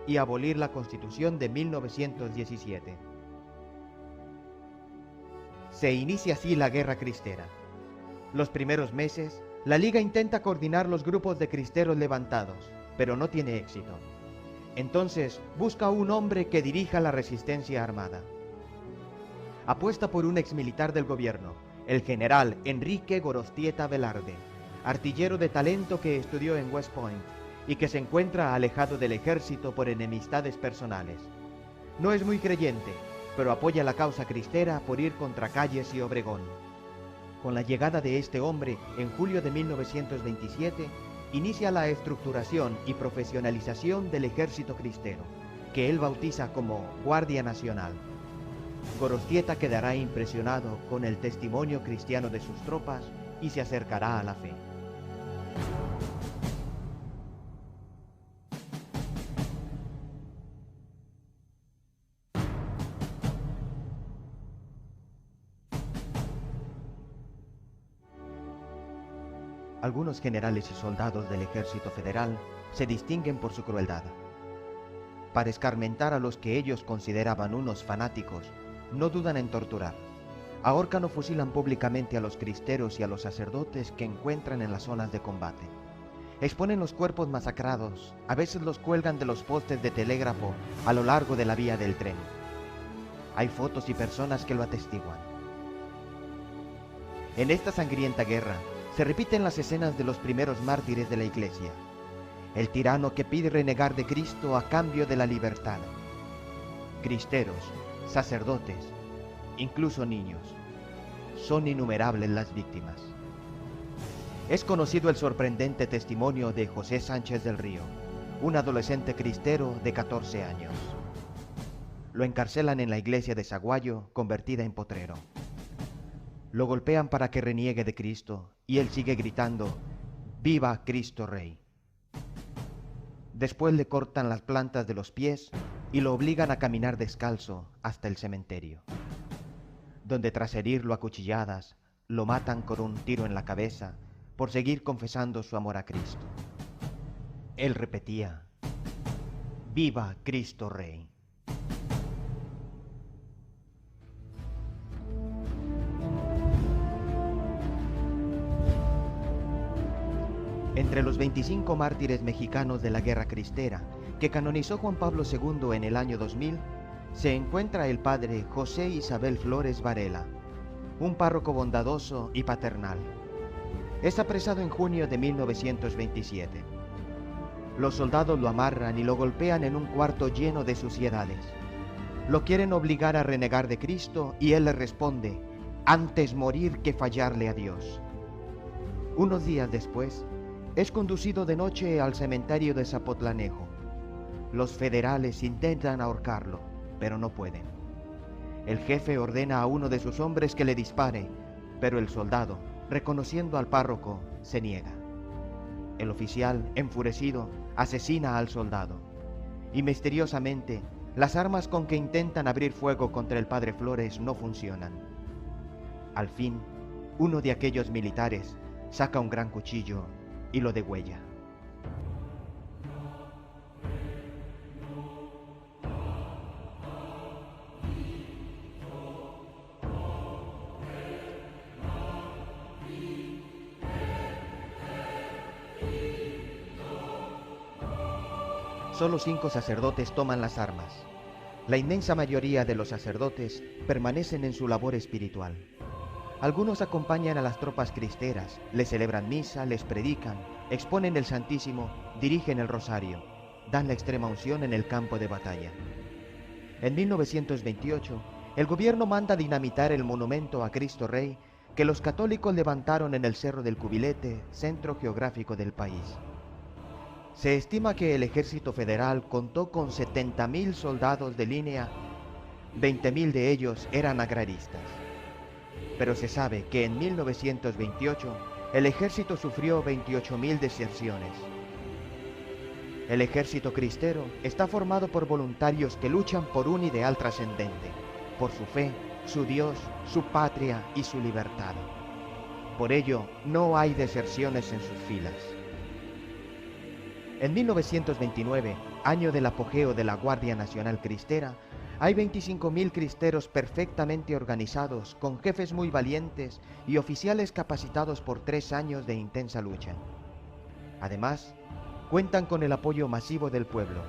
y abolir la Constitución de 1917. Se inicia así la Guerra Cristera. Los primeros meses, la Liga intenta coordinar los grupos de cristeros levantados, pero no tiene éxito. Entonces busca un hombre que dirija la resistencia armada. Apuesta por un exmilitar del gobierno, el general Enrique Gorostieta Velarde, artillero de talento que estudió en West Point y que se encuentra alejado del ejército por enemistades personales. No es muy creyente, pero apoya la causa cristera por ir contra Calles y Obregón. Con la llegada de este hombre, en julio de 1927, inicia la estructuración y profesionalización del ejército cristero, que él bautiza como Guardia Nacional. Gorostieta quedará impresionado con el testimonio cristiano de sus tropas y se acercará a la fe. Algunos generales y soldados del ejército federal se distinguen por su crueldad. Para escarmentar a los que ellos consideraban unos fanáticos, no dudan en torturar. Ahorcan o fusilan públicamente a los cristeros y a los sacerdotes que encuentran en las zonas de combate. Exponen los cuerpos masacrados, a veces los cuelgan de los postes de telégrafo a lo largo de la vía del tren. Hay fotos y personas que lo atestiguan. En esta sangrienta guerra, se repiten las escenas de los primeros mártires de la Iglesia. El tirano que pide renegar de Cristo a cambio de la libertad. Cristeros, sacerdotes, incluso niños. Son innumerables las víctimas. Es conocido el sorprendente testimonio de José Sánchez del Río, un adolescente cristero de 14 años. Lo encarcelan en la iglesia de Saguayo, convertida en potrero. Lo golpean para que reniegue de Cristo y él sigue gritando: ¡Viva Cristo Rey! Después le cortan las plantas de los pies y lo obligan a caminar descalzo hasta el cementerio, donde tras herirlo a cuchilladas, lo matan con un tiro en la cabeza por seguir confesando su amor a Cristo. Él repetía: ¡Viva Cristo Rey! Entre los 25 mártires mexicanos de la Guerra Cristera, que canonizó Juan Pablo II en el año 2000, se encuentra el padre José Isabel Flores Varela, un párroco bondadoso y paternal. Es apresado en junio de 1927. Los soldados lo amarran y lo golpean en un cuarto lleno de suciedades. Lo quieren obligar a renegar de Cristo y él les responde: antes morir que fallarle a Dios. Unos días después, es conducido de noche al cementerio de Zapotlanejo. Los federales intentan ahorcarlo, pero no pueden. El jefe ordena a uno de sus hombres que le dispare, pero el soldado, reconociendo al párroco, se niega. El oficial, enfurecido, asesina al soldado. Y misteriosamente, las armas con que intentan abrir fuego contra el padre Flores no funcionan. Al fin, uno de aquellos militares saca un gran cuchillo y lo degüella. Solo 5 sacerdotes toman las armas. La inmensa mayoría de los sacerdotes permanecen en su labor espiritual. Algunos acompañan a las tropas cristeras, les celebran misa, les predican, exponen el Santísimo, dirigen el rosario, dan la extrema unción en el campo de batalla. En 1928, el gobierno manda dinamitar el monumento a Cristo Rey que los católicos levantaron en el Cerro del Cubilete, centro geográfico del país. Se estima que el ejército federal contó con 70.000 soldados de línea, 20.000 de ellos eran agraristas. Pero se sabe que en 1928 el ejército sufrió 28.000 deserciones. El ejército cristero está formado por voluntarios que luchan por un ideal trascendente, por su fe, su Dios, su patria y su libertad. Por ello, no hay deserciones en sus filas. En 1929, año del apogeo de la Guardia Nacional Cristera, hay 25.000 cristeros perfectamente organizados, con jefes muy valientes y oficiales capacitados por 3 años de intensa lucha. Además, cuentan con el apoyo masivo del pueblo.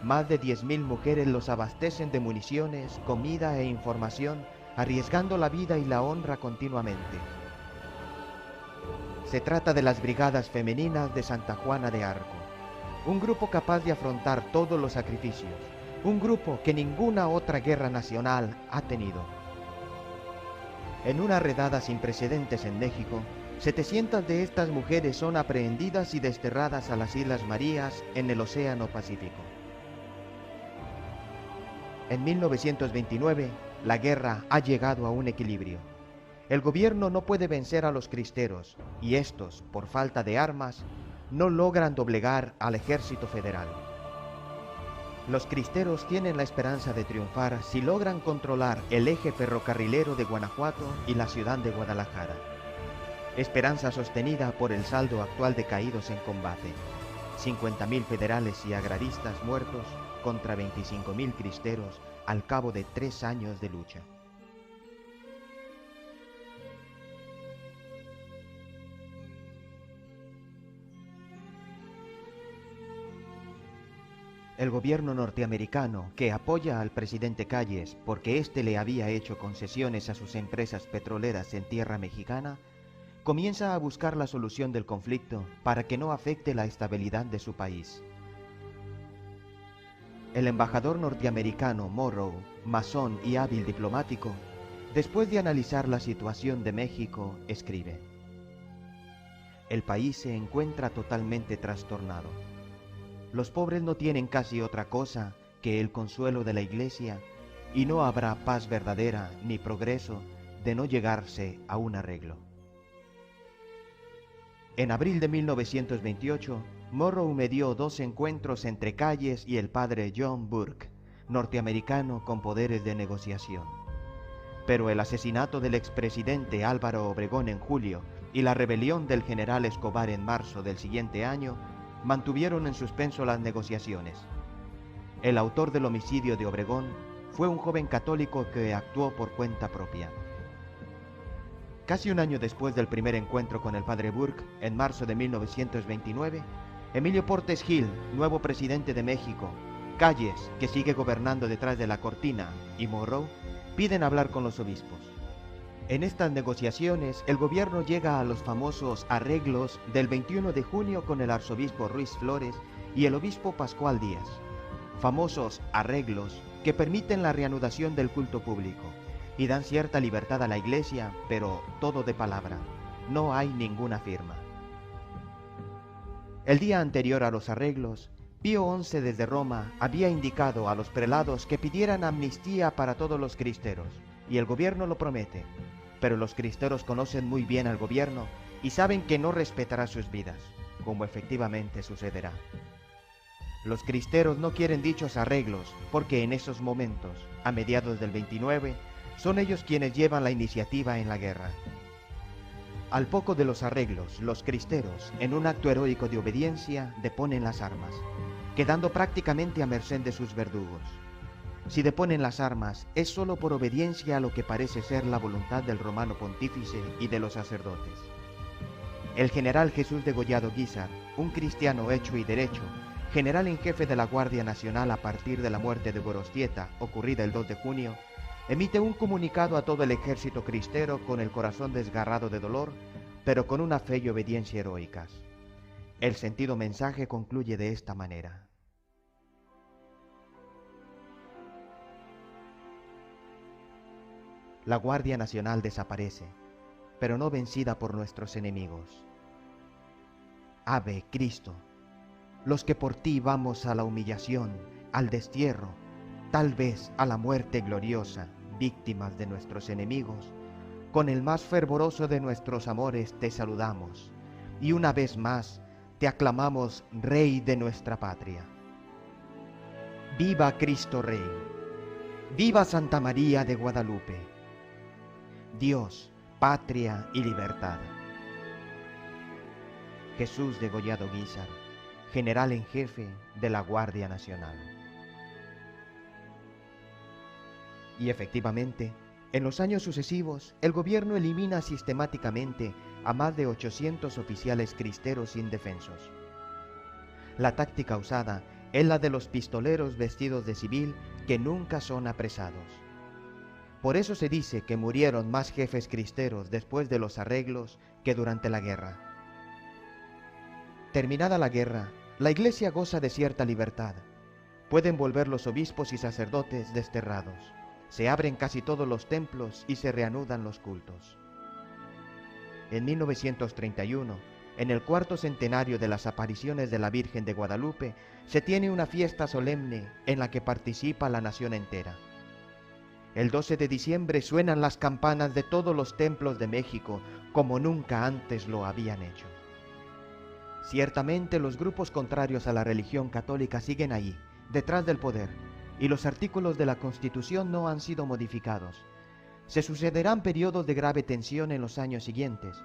Más de 10.000 mujeres los abastecen de municiones, comida e información, arriesgando la vida y la honra continuamente. Se trata de las Brigadas Femeninas de Santa Juana de Arco, un grupo capaz de afrontar todos los sacrificios, un grupo que ninguna otra guerra nacional ha tenido. En una redada sin precedentes en México, 700 de estas mujeres son aprehendidas y desterradas a las Islas Marías en el Océano Pacífico. En 1929, la guerra ha llegado a un equilibrio. El gobierno no puede vencer a los cristeros y estos, por falta de armas, no logran doblegar al ejército federal. Los cristeros tienen la esperanza de triunfar si logran controlar el eje ferrocarrilero de Guanajuato y la ciudad de Guadalajara. Esperanza sostenida por el saldo actual de caídos en combate: 50.000 federales y agraristas muertos contra 25.000 cristeros al cabo de 3 años de lucha. El gobierno norteamericano, que apoya al presidente Calles porque éste le había hecho concesiones a sus empresas petroleras en tierra mexicana, comienza a buscar la solución del conflicto para que no afecte la estabilidad de su país. El embajador norteamericano Morrow, masón y hábil diplomático, después de analizar la situación de México, escribe: el país se encuentra totalmente trastornado. Los pobres no tienen casi otra cosa que el consuelo de la Iglesia y no habrá paz verdadera ni progreso de no llegarse a un arreglo. En abril de 1928, Morrow medió 2 encuentros entre Calles y el padre John Burke, norteamericano con poderes de negociación. Pero el asesinato del expresidente Álvaro Obregón en julio y la rebelión del general Escobar en marzo del siguiente año mantuvieron en suspenso las negociaciones. El autor del homicidio de Obregón fue un joven católico que actuó por cuenta propia. Casi un año después del primer encuentro con el padre Burke, en marzo de 1929, Emilio Portes Gil, nuevo presidente de México, Calles, que sigue gobernando detrás de la cortina, y Morrow piden hablar con los obispos. En estas negociaciones, el gobierno llega a los famosos arreglos del 21 de junio con el arzobispo Ruiz Flores y el obispo Pascual Díaz. Famosos arreglos que permiten la reanudación del culto público y dan cierta libertad a la Iglesia, pero todo de palabra. No hay ninguna firma. El día anterior a los arreglos, Pío XI desde Roma había indicado a los prelados que pidieran amnistía para todos los cristeros, y el gobierno lo promete. Pero los cristeros conocen muy bien al gobierno y saben que no respetará sus vidas, como efectivamente sucederá. Los cristeros no quieren dichos arreglos porque en esos momentos, a mediados del 29, son ellos quienes llevan la iniciativa en la guerra. Al poco de los arreglos, los cristeros, en un acto heroico de obediencia, deponen las armas, quedando prácticamente a merced de sus verdugos. Si deponen las armas, es solo por obediencia a lo que parece ser la voluntad del romano pontífice y de los sacerdotes. El general Jesús Degollado Guízar, un cristiano hecho y derecho, general en jefe de la Guardia Nacional a partir de la muerte de Gorostieta, ocurrida el 2 de junio, emite un comunicado a todo el ejército cristero con el corazón desgarrado de dolor, pero con una fe y obediencia heroicas. El sentido mensaje concluye de esta manera: la Guardia Nacional desaparece, pero no vencida por nuestros enemigos. Ave Cristo, los que por ti vamos a la humillación, al destierro, tal vez a la muerte gloriosa, víctimas de nuestros enemigos, con el más fervoroso de nuestros amores te saludamos, y una vez más te aclamamos Rey de nuestra patria. ¡Viva Cristo Rey! ¡Viva Santa María de Guadalupe! Dios, patria y libertad. Jesús Degollado Guízar, general en jefe de la Guardia Nacional. Y efectivamente, en los años sucesivos, el gobierno elimina sistemáticamente a más de 800 oficiales cristeros indefensos. La táctica usada es la de los pistoleros vestidos de civil que nunca son apresados. Por eso se dice que murieron más jefes cristeros después de los arreglos que durante la guerra. Terminada la guerra, la Iglesia goza de cierta libertad. Pueden volver los obispos y sacerdotes desterrados. Se abren casi todos los templos y se reanudan los cultos. En 1931, en el cuarto centenario de las apariciones de la Virgen de Guadalupe, se tiene una fiesta solemne en la que participa la nación entera. El 12 de diciembre suenan las campanas de todos los templos de México como nunca antes lo habían hecho. Ciertamente los grupos contrarios a la religión católica siguen ahí, detrás del poder, y los artículos de la Constitución no han sido modificados. Se sucederán periodos de grave tensión en los años siguientes.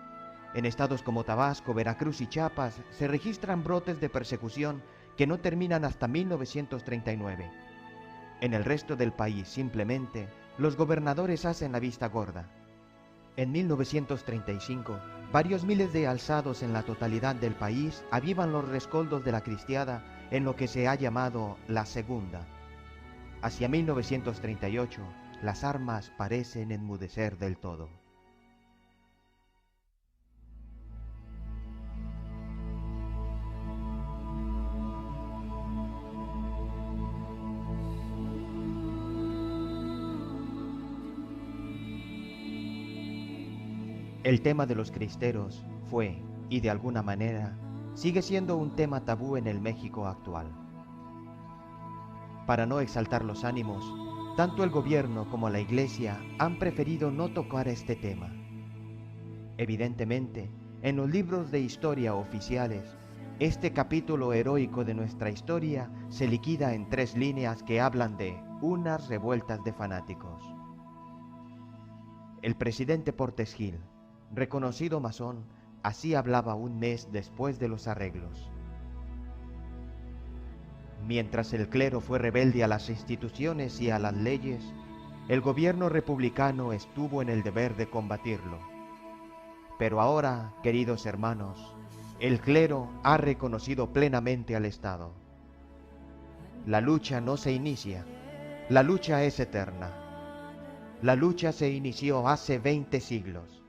En estados como Tabasco, Veracruz y Chiapas se registran brotes de persecución que no terminan hasta 1939. En el resto del país, simplemente, los gobernadores hacen la vista gorda. En 1935, varios miles de alzados en la totalidad del país avivan los rescoldos de la cristiada en lo que se ha llamado la Segunda. Hacia 1938, las armas parecen enmudecer del todo. El tema de los cristeros fue, y de alguna manera, sigue siendo un tema tabú en el México actual. Para no exaltar los ánimos, tanto el gobierno como la Iglesia han preferido no tocar este tema. Evidentemente, en los libros de historia oficiales, este capítulo heroico de nuestra historia se liquida en 3 líneas que hablan de unas revueltas de fanáticos. El presidente Portes Gil, reconocido masón, así hablaba un mes después de los arreglos. Mientras el clero fue rebelde a las instituciones y a las leyes, el gobierno republicano estuvo en el deber de combatirlo. Pero ahora, queridos hermanos, el clero ha reconocido plenamente al Estado. La lucha no se inicia, la lucha es eterna. La lucha se inició hace 20 siglos,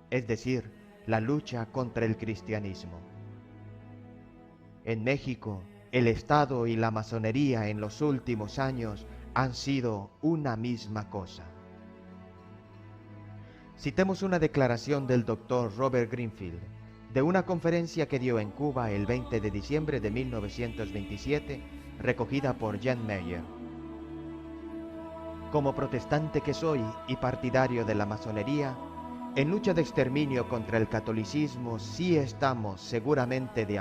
es decir, la lucha contra el cristianismo. En México, el Estado y la masonería en los últimos años han sido una misma cosa. Citemos una declaración del Dr. Robert Greenfield, de una conferencia que dio en Cuba el 20 de diciembre de 1927, recogida por Jan Meyer. Como protestante que soy y partidario de la masonería, en lucha de exterminio contra el catolicismo sí estamos seguramente de